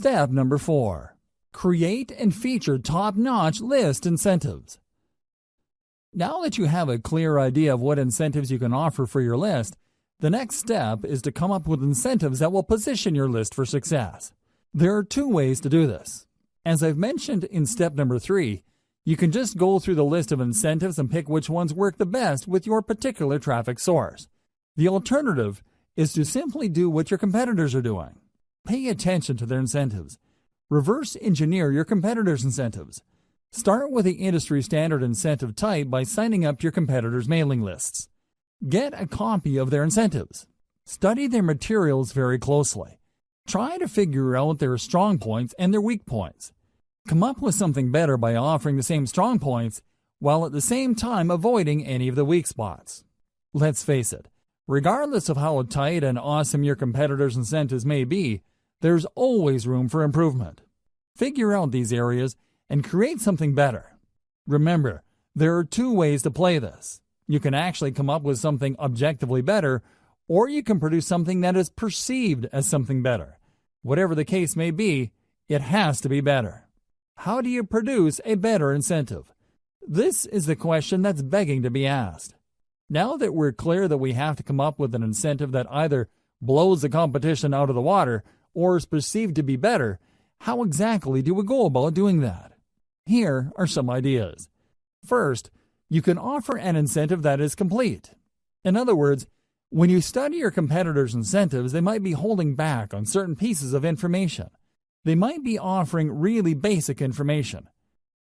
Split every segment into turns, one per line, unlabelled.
Step number 4. Create and feature top-notch list incentives. Now that you have a clear idea of what incentives you can offer for your list, the next step is to come up with incentives that will position your list for success. There are 2 ways to do this. As I've mentioned in step number 3, you can just go through the list of incentives and pick which ones work the best with your particular traffic source. The alternative is to simply do what your competitors are doing. Pay attention to their incentives. Reverse engineer your competitors' incentives. Start with the industry standard incentive type by signing up to your competitors' mailing lists. Get a copy of their incentives. Study their materials very closely. Try to figure out their strong points and their weak points. Come up with something better by offering the same strong points while at the same time avoiding any of the weak spots. Let's face it, regardless of how tight and awesome your competitors' incentives may be, there's always room for improvement. Figure out these areas and create something better. Remember, there are 2 ways to play this. You can actually come up with something objectively better, or you can produce something that is perceived as something better. Whatever the case may be, it has to be better. How do you produce a better incentive? This is the question that's begging to be asked. Now that we're clear that we have to come up with an incentive that either blows the competition out of the water or is perceived to be better, how exactly do we go about doing that? Here are some ideas. First, you can offer an incentive that is complete. In other words, when you study your competitors' incentives, they might be holding back on certain pieces of information. They might be offering really basic information.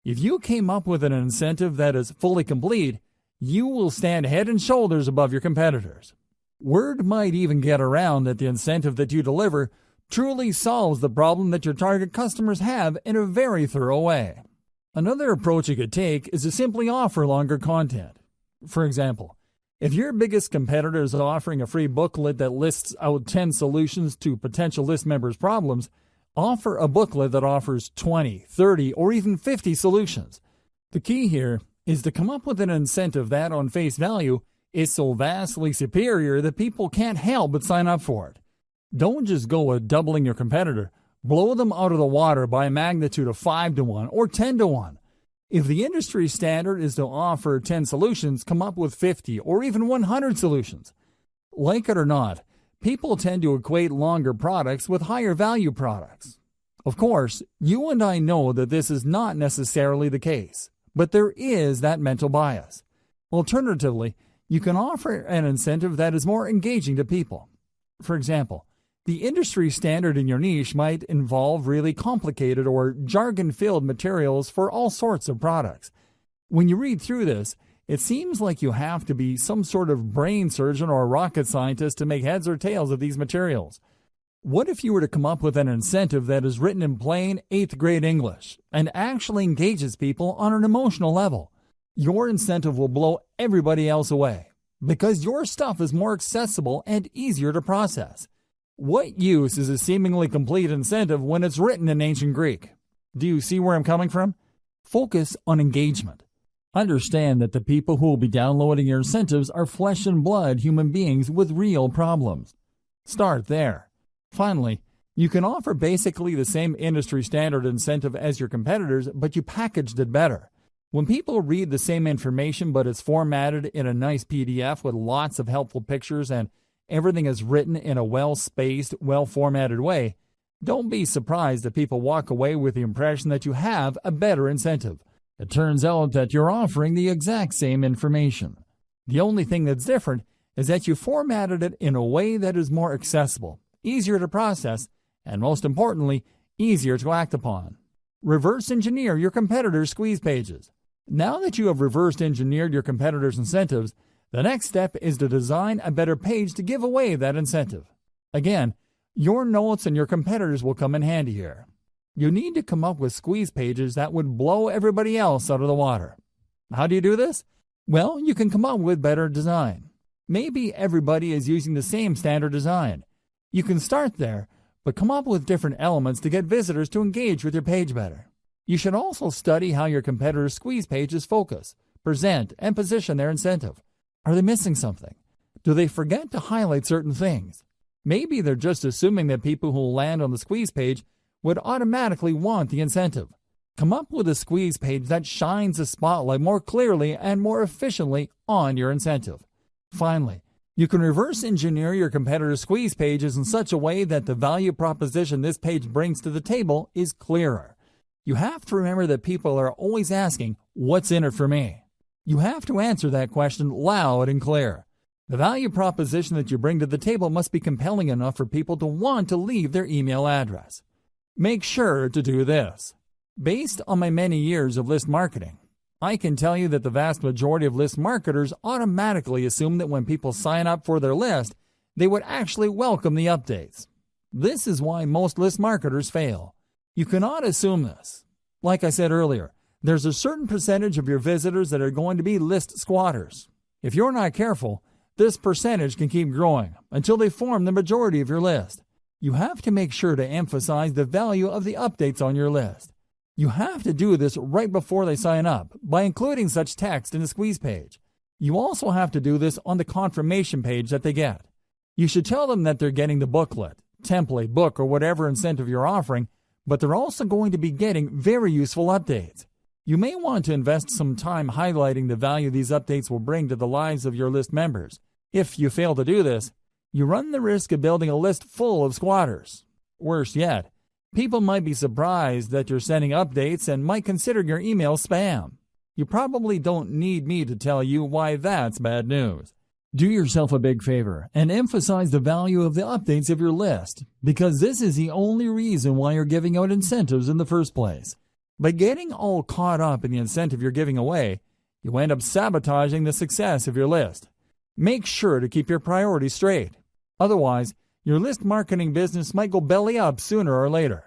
If you came up with an incentive that is fully complete, you will stand head and shoulders above your competitors. Word might even get around that the incentive that you deliver truly solves the problem that your target customers have in a very thorough way. Another approach you could take is to simply offer longer content. For example, if your biggest competitor is offering a free booklet that lists out 10 solutions to potential list members' problems, offer a booklet that offers 20, 30, or even 50 solutions. The key here is to come up with an incentive that, on face value, is so vastly superior that people can't help but sign up for it. Don't just go with doubling your competitor. Blow them out of the water by a magnitude of 5 to 1 or 10 to 1. If the industry standard is to offer 10 solutions, come up with 50 or even 100 solutions. Like it or not, people tend to equate longer products with higher value products. Of course, you and I know that this is not necessarily the case, but there is that mental bias. Alternatively, you can offer an incentive that is more engaging to people. For example, the industry standard in your niche might involve really complicated or jargon-filled materials for all sorts of products. When you read through this, it seems like you have to be some sort of brain surgeon or rocket scientist to make heads or tails of these materials. What if you were to come up with an incentive that is written in plain 8th grade English and actually engages people on an emotional level? Your incentive will blow everybody else away because your stuff is more accessible and easier to process. What use is a seemingly complete incentive when it's written in ancient Greek? Do you see where I'm coming from? Focus on engagement. Understand that the people who will be downloading your incentives are flesh and blood human beings with real problems. Start there. Finally, you can offer basically the same industry standard incentive as your competitors, but you packaged it better. When people read the same information but it's formatted in a nice PDF with lots of helpful pictures and everything is written in a well-spaced, well-formatted way, don't be surprised that people walk away with the impression that you have a better incentive. It turns out that you're offering the exact same information. The only thing that's different is that you formatted it in a way that is more accessible, easier to process, and most importantly, easier to act upon. Reverse engineer your competitors' squeeze pages. Now that you have reverse engineered your competitors' incentives, the next step is to design a better page to give away that incentive. Again, your notes and your competitors will come in handy here. You need to come up with squeeze pages that would blow everybody else out of the water. How do you do this? Well, you can come up with better design. Maybe everybody is using the same standard design. You can start there, but come up with different elements to get visitors to engage with your page better. You should also study how your competitors' squeeze pages focus, present, and position their incentive. Are they missing something? Do they forget to highlight certain things? Maybe they're just assuming that people who will land on the squeeze page would automatically want the incentive. Come up with a squeeze page that shines the spotlight more clearly and more efficiently on your incentive. Finally, you can reverse engineer your competitors' squeeze pages in such a way that the value proposition this page brings to the table is clearer. You have to remember that people are always asking, "What's in it for me?" You have to answer that question loud and clear. The value proposition that you bring to the table must be compelling enough for people to want to leave their email address. Make sure to do this. Based on my many years of list marketing, I can tell you that the vast majority of list marketers automatically assume that when people sign up for their list, they would actually welcome the updates. This is why most list marketers fail. You cannot assume this. Like I said earlier, there's a certain percentage of your visitors that are going to be list squatters. If you're not careful, this percentage can keep growing until they form the majority of your list. You have to make sure to emphasize the value of the updates on your list. You have to do this right before they sign up by including such text in the squeeze page. You also have to do this on the confirmation page that they get. You should tell them that they're getting the booklet, template, book, or whatever incentive you're offering, but they're also going to be getting very useful updates. You may want to invest some time highlighting the value these updates will bring to the lives of your list members. If you fail to do this, you run the risk of building a list full of squatters. Worse yet, people might be surprised that you're sending updates and might consider your email spam. You probably don't need me to tell you why that's bad news. Do yourself a big favor and emphasize the value of the updates of your list, because this is the only reason why you're giving out incentives in the first place. By getting all caught up in the incentive you're giving away, you end up sabotaging the success of your list. Make sure to keep your priorities straight. Otherwise, your list marketing business might go belly up sooner or later.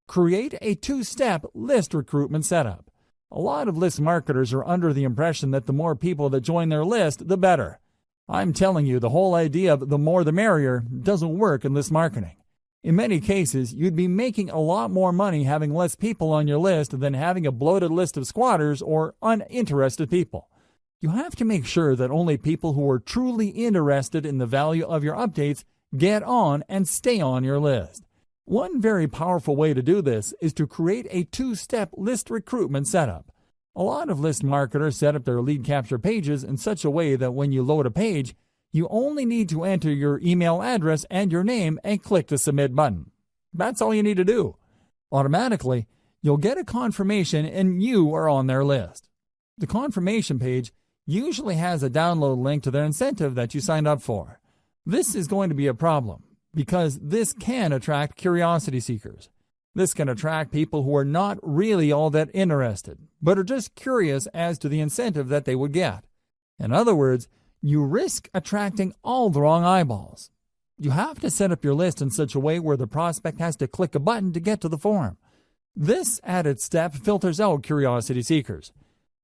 Create a two-step list recruitment setup. A lot of list marketers are under the impression that the more people that join their list, the better. I'm telling you, the whole idea of the more the merrier doesn't work in list marketing. In many cases, you'd be making a lot more money having less people on your list than having a bloated list of squatters or uninterested people. You have to make sure that only people who are truly interested in the value of your updates get on and stay on your list. One very powerful way to do this is to create a two-step list recruitment setup. A lot of list marketers set up their lead capture pages in such a way that when you load a page, you only need to enter your email address and your name and click the submit button. That's all you need to do. Automatically, you'll get a confirmation and you are on their list. The confirmation page usually has a download link to their incentive that you signed up for. This is going to be a problem because this can attract curiosity seekers. This can attract people who are not really all that interested, but are just curious as to the incentive that they would get. In other words, you risk attracting all the wrong eyeballs. You have to set up your list in such a way where the prospect has to click a button to get to the form. This added step filters out curiosity seekers.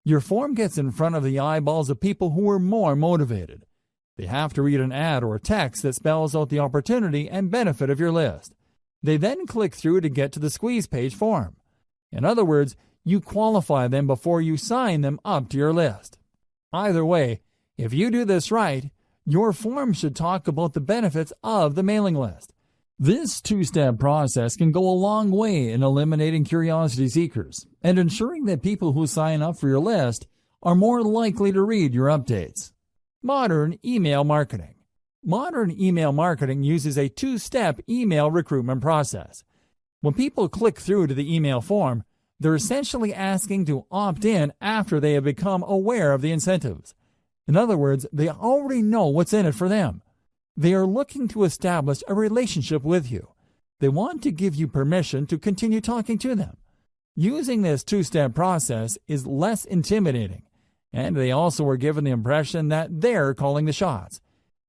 Your form gets in front of the eyeballs of people who are more motivated. They have to read an ad or a text that spells out the opportunity and benefit of your list. They then click through to get to the squeeze page form. In other words, you qualify them before you sign them up to your list. Either way, if you do this right, your form should talk about the benefits of the mailing list. This two-step process can go a long way in eliminating curiosity seekers and ensuring that people who sign up for your list are more likely to read your updates. Modern email marketing. Modern email marketing uses a two-step email recruitment process. When people click through to the email form, they're essentially asking to opt in after they have become aware of the incentives. In other words, they already know what's in it for them. They are looking to establish a relationship with you. They want to give you permission to continue talking to them. Using this two-step process is less intimidating, and they also are given the impression that they're calling the shots.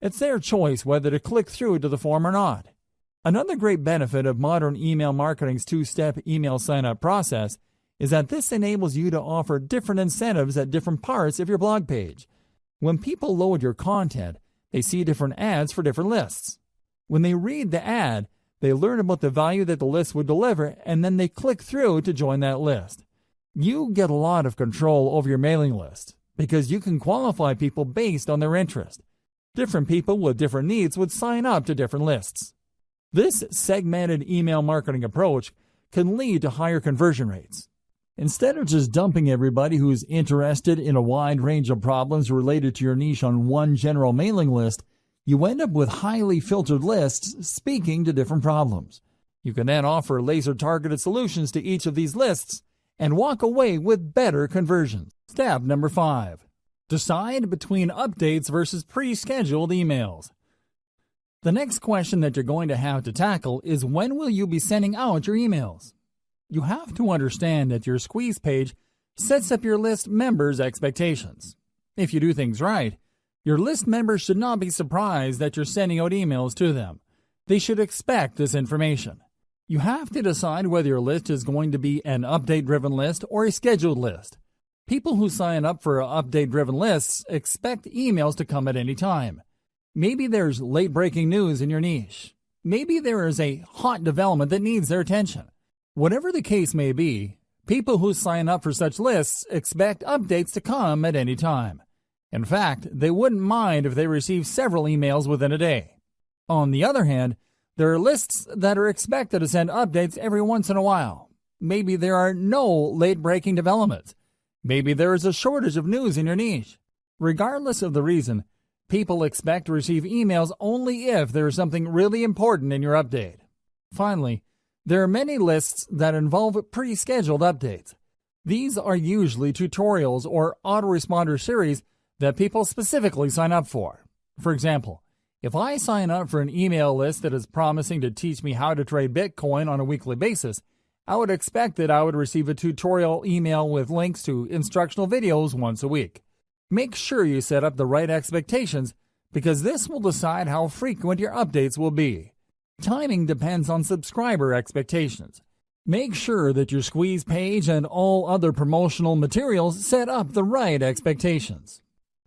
It's their choice whether to click through to the form or not. Another great benefit of modern email marketing's two-step email sign-up process is that this enables you to offer different incentives at different parts of your blog page. When people load your content, they see different ads for different lists. When they read the ad, they learn about the value that the list would deliver, and then they click through to join that list. You get a lot of control over your mailing list because you can qualify people based on their interest. Different people with different needs would sign up to different lists. This segmented email marketing approach can lead to higher conversion rates. Instead of just dumping everybody who's interested in a wide range of problems related to your niche on one general mailing list, you end up with highly filtered lists speaking to different problems. You can then offer laser-targeted solutions to each of these lists and walk away with better conversions. Step number 5. Decide between updates versus pre-scheduled emails. The next question that you're going to have to tackle is, when will you be sending out your emails? You have to understand that your squeeze page sets up your list members' expectations. If you do things right, your list members should not be surprised that you're sending out emails to them. They should expect this information. You have to decide whether your list is going to be an update-driven list or a scheduled list. People who sign up for update-driven lists expect emails to come at any time. Maybe there's late-breaking news in your niche. Maybe there is a hot development that needs their attention. Whatever the case may be, people who sign up for such lists expect updates to come at any time. In fact, they wouldn't mind if they receive several emails within a day. On the other hand, there are lists that are expected to send updates every once in a while. Maybe there are no late-breaking developments. Maybe there is a shortage of news in your niche. Regardless of the reason, people expect to receive emails only if there is something really important in your update. Finally, there are many lists that involve pre-scheduled updates. These are usually tutorials or autoresponder series that people specifically sign up for. For example, if I sign up for an email list that is promising to teach me how to trade Bitcoin on a weekly basis, I would expect that I would receive a tutorial email with links to instructional videos once a week. Make sure you set up the right expectations, because this will decide how frequent your updates will be. Timing depends on subscriber expectations. Make sure that your squeeze page and all other promotional materials set up the right expectations.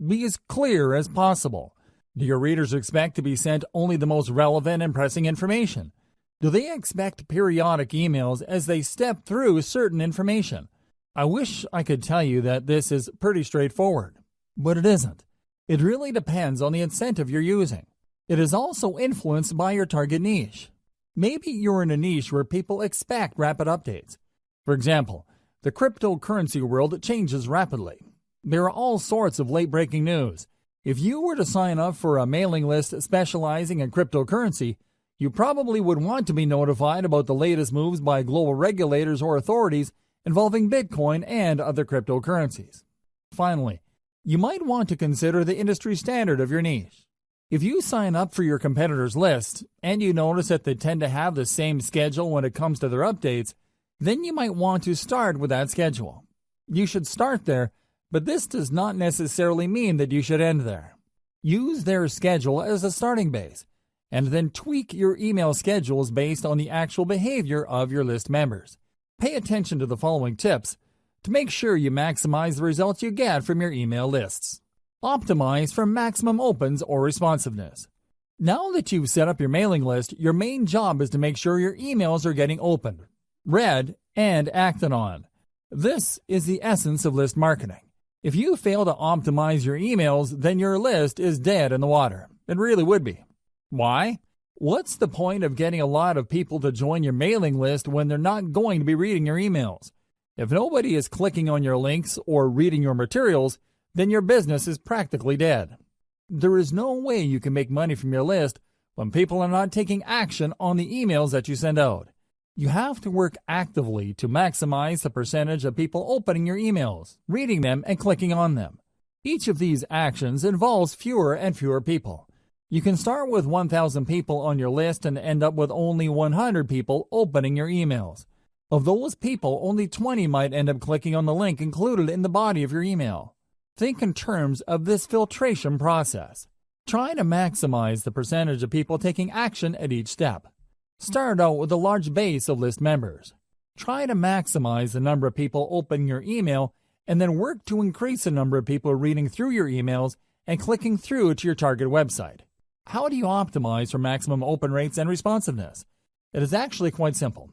Be as clear as possible. Do your readers expect to be sent only the most relevant and pressing information? Do they expect periodic emails as they step through certain information? I wish I could tell you that this is pretty straightforward, but it isn't. It really depends on the incentive you're using. It is also influenced by your target niche. Maybe you're in a niche where people expect rapid updates. For example, the cryptocurrency world changes rapidly. There are all sorts of late-breaking news. If you were to sign up for a mailing list specializing in cryptocurrency, you probably would want to be notified about the latest moves by global regulators or authorities involving Bitcoin and other cryptocurrencies. Finally, you might want to consider the industry standard of your niche. If you sign up for your competitors' list and you notice that they tend to have the same schedule when it comes to their updates, then you might want to start with that schedule. You should start there, but this does not necessarily mean that you should end there. Use their schedule as a starting base, and then tweak your email schedules based on the actual behavior of your list members. Pay attention to the following tips to make sure you maximize the results you get from your email lists. Optimize for maximum opens or responsiveness. Now that you've set up your mailing list, your main job is to make sure your emails are getting opened, read, and acted on. This is the essence of list marketing. If you fail to optimize your emails, then your list is dead in the water. It really would be. Why? What's the point of getting a lot of people to join your mailing list when they're not going to be reading your emails? If nobody is clicking on your links or reading your materials, then your business is practically dead. There is no way you can make money from your list when people are not taking action on the emails that you send out. You have to work actively to maximize the percentage of people opening your emails, reading them, and clicking on them. Each of these actions involves fewer and fewer people. You can start with 1,000 people on your list and end up with only 100 people opening your emails. Of those people, only 20 might end up clicking on the link included in the body of your email. Think in terms of this filtration process. Try to maximize the percentage of people taking action at each step. Start out with a large base of list members. Try to maximize the number of people opening your email and then work to increase the number of people reading through your emails and clicking through to your target website. How do you optimize for maximum open rates and responsiveness? It is actually quite simple.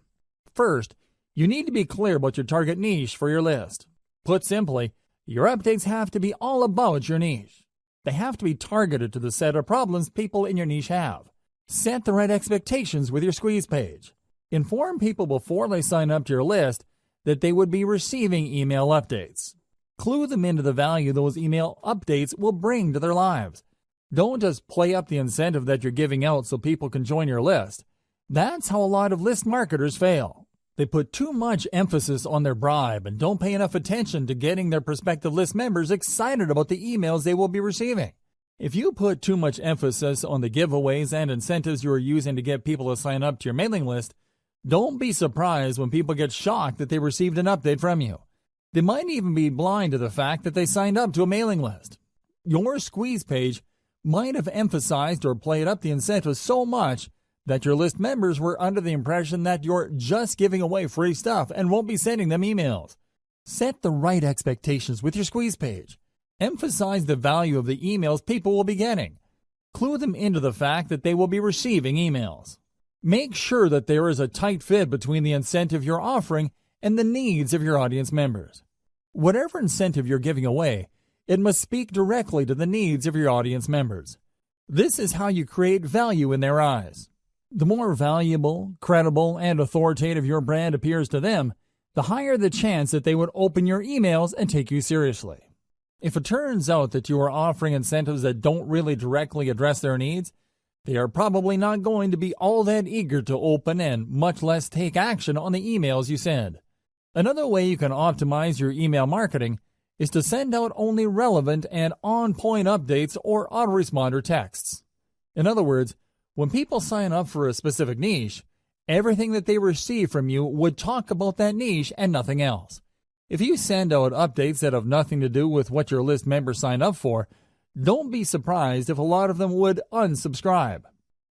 First, you need to be clear about your target niche for your list. Put simply, your updates have to be all about your niche. They have to be targeted to the set of problems people in your niche have. Set the right expectations with your squeeze page. Inform people before they sign up to your list that they would be receiving email updates. Clue them into the value those email updates will bring to their lives. Don't just play up the incentive that you're giving out so people can join your list. That's how a lot of list marketers fail. They put too much emphasis on their bribe and don't pay enough attention to getting their prospective list members excited about the emails they will be receiving. If you put too much emphasis on the giveaways and incentives you are using to get people to sign up to your mailing list, don't be surprised when people get shocked that they received an update from you. They might even be blind to the fact that they signed up to a mailing list. Your squeeze page might have emphasized or played up the incentives so much that your list members were under the impression that you're just giving away free stuff and won't be sending them emails. Set the right expectations with your squeeze page. Emphasize the value of the emails people will be getting. Clue them into the fact that they will be receiving emails. Make sure that there is a tight fit between the incentive you're offering and the needs of your audience members. Whatever incentive you're giving away, it must speak directly to the needs of your audience members. This is how you create value in their eyes. The more valuable, credible, and authoritative your brand appears to them, the higher the chance that they would open your emails and take you seriously. If it turns out that you are offering incentives that don't really directly address their needs, they are probably not going to be all that eager to open and much less take action on the emails you send. Another way you can optimize your email marketing is to send out only relevant and on-point updates or autoresponder texts. In other words, when people sign up for a specific niche, everything that they receive from you would talk about that niche and nothing else. If you send out updates that have nothing to do with what your list members signed up for, don't be surprised if a lot of them would unsubscribe.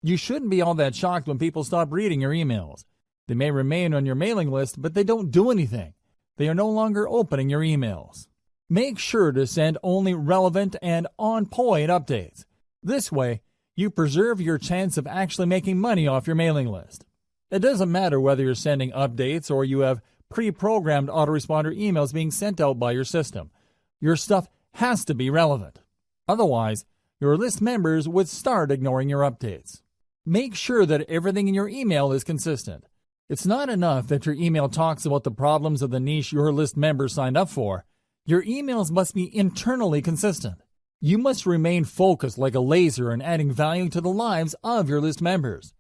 You shouldn't be all that shocked when people stop reading your emails. They may remain on your mailing list, but they don't do anything. They are no longer opening your emails. Make sure to send only relevant and on-point updates. This way, you preserve your chance of actually making money off your mailing list. It doesn't matter whether you're sending updates or you have pre-programmed autoresponder emails being sent out by your system. Your stuff has to be relevant. Otherwise, your list members would start ignoring your updates. Make sure that everything in your email is consistent. It's not enough that your email talks about the problems of the niche your list members signed up for. Your emails must be internally consistent. You must remain focused like a laser in adding value to the lives of your list members.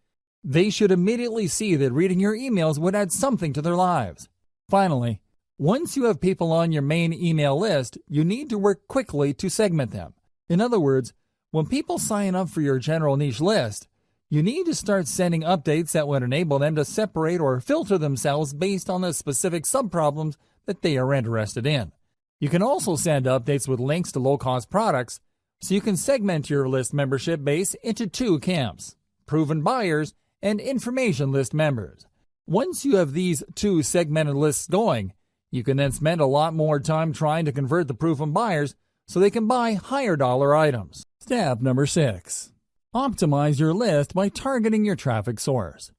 They should immediately see that reading your emails would add something to their lives. Finally, once you have people on your main email list, you need to work quickly to segment them. In other words, when people sign up for your general niche list, you need to start sending updates that would enable them to separate or filter themselves based on the specific subproblems that they are interested in. You can also send updates with links to low-cost products, so you can segment your list membership base into two camps: proven buyers and information list members. Once you have these two segmented lists going, you can then spend a lot more time trying to convert the proven buyers so they can buy higher dollar items. Step number 6. Optimize your list by targeting your traffic source.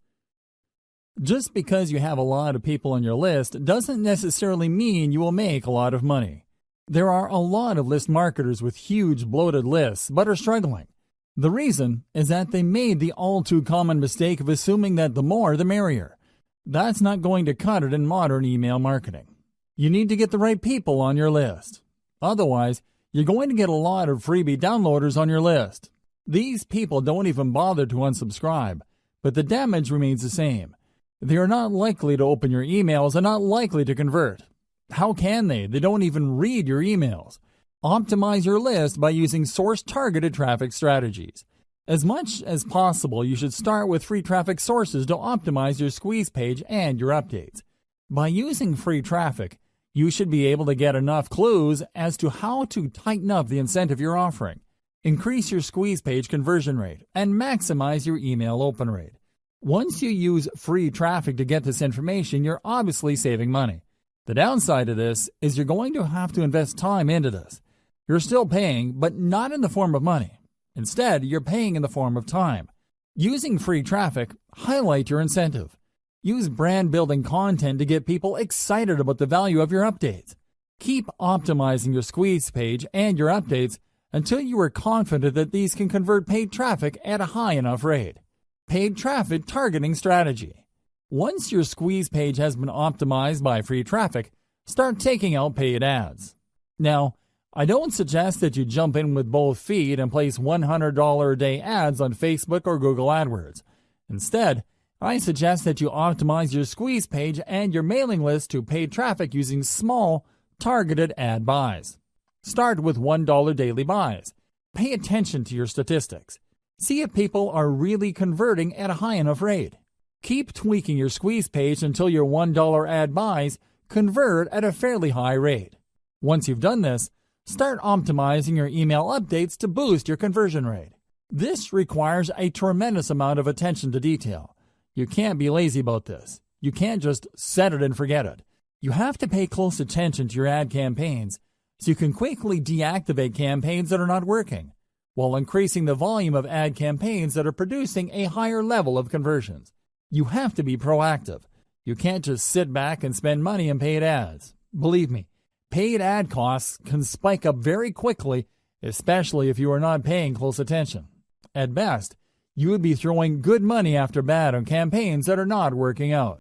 Just because you have a lot of people on your list doesn't necessarily mean you will make a lot of money. There are a lot of list marketers with huge bloated lists but are struggling. The reason is that they made the all too common mistake of assuming that the more the merrier. That's not going to cut it in modern email marketing. You need to get the right people on your list. Otherwise, you're going to get a lot of freebie downloaders on your list. These people don't even bother to unsubscribe, but the damage remains the same. They are not likely to open your emails and not likely to convert. How can they? They don't even read your emails. Optimize your list by using source-targeted traffic strategies. As much as possible, you should start with free traffic sources to optimize your squeeze page and your updates. By using free traffic, you should be able to get enough clues as to how to tighten up the incentive you're offering, increase your squeeze page conversion rate, and maximize your email open rate. Once you use free traffic to get this information, you're obviously saving money. The downside of this is you're going to have to invest time into this. You're still paying, but not in the form of money. Instead, you're paying in the form of time. Using free traffic, highlight your incentive. Use brand-building content to get people excited about the value of your updates. Keep optimizing your squeeze page and your updates until you are confident that these can convert paid traffic at a high enough rate. Paid traffic targeting strategy. Once your squeeze page has been optimized by free traffic, start taking out paid ads. Now, I don't suggest that you jump in with both feet and place $100 a day ads on Facebook or Google AdWords. Instead, I suggest that you optimize your squeeze page and your mailing list to paid traffic using small, targeted ad buys. Start with $1 daily buys. Pay attention to your statistics. See if people are really converting at a high enough rate. Keep tweaking your squeeze page until your $1 ad buys convert at a fairly high rate. Once you've done this, start optimizing your email updates to boost your conversion rate. This requires a tremendous amount of attention to detail. You can't be lazy about this. You can't just set it and forget it. You have to pay close attention to your ad campaigns so you can quickly deactivate campaigns that are not working, while increasing the volume of ad campaigns that are producing a higher level of conversions. You have to be proactive. You can't just sit back and spend money on paid ads. Believe me, paid ad costs can spike up very quickly, especially if you are not paying close attention. At best, you would be throwing good money after bad on campaigns that are not working out.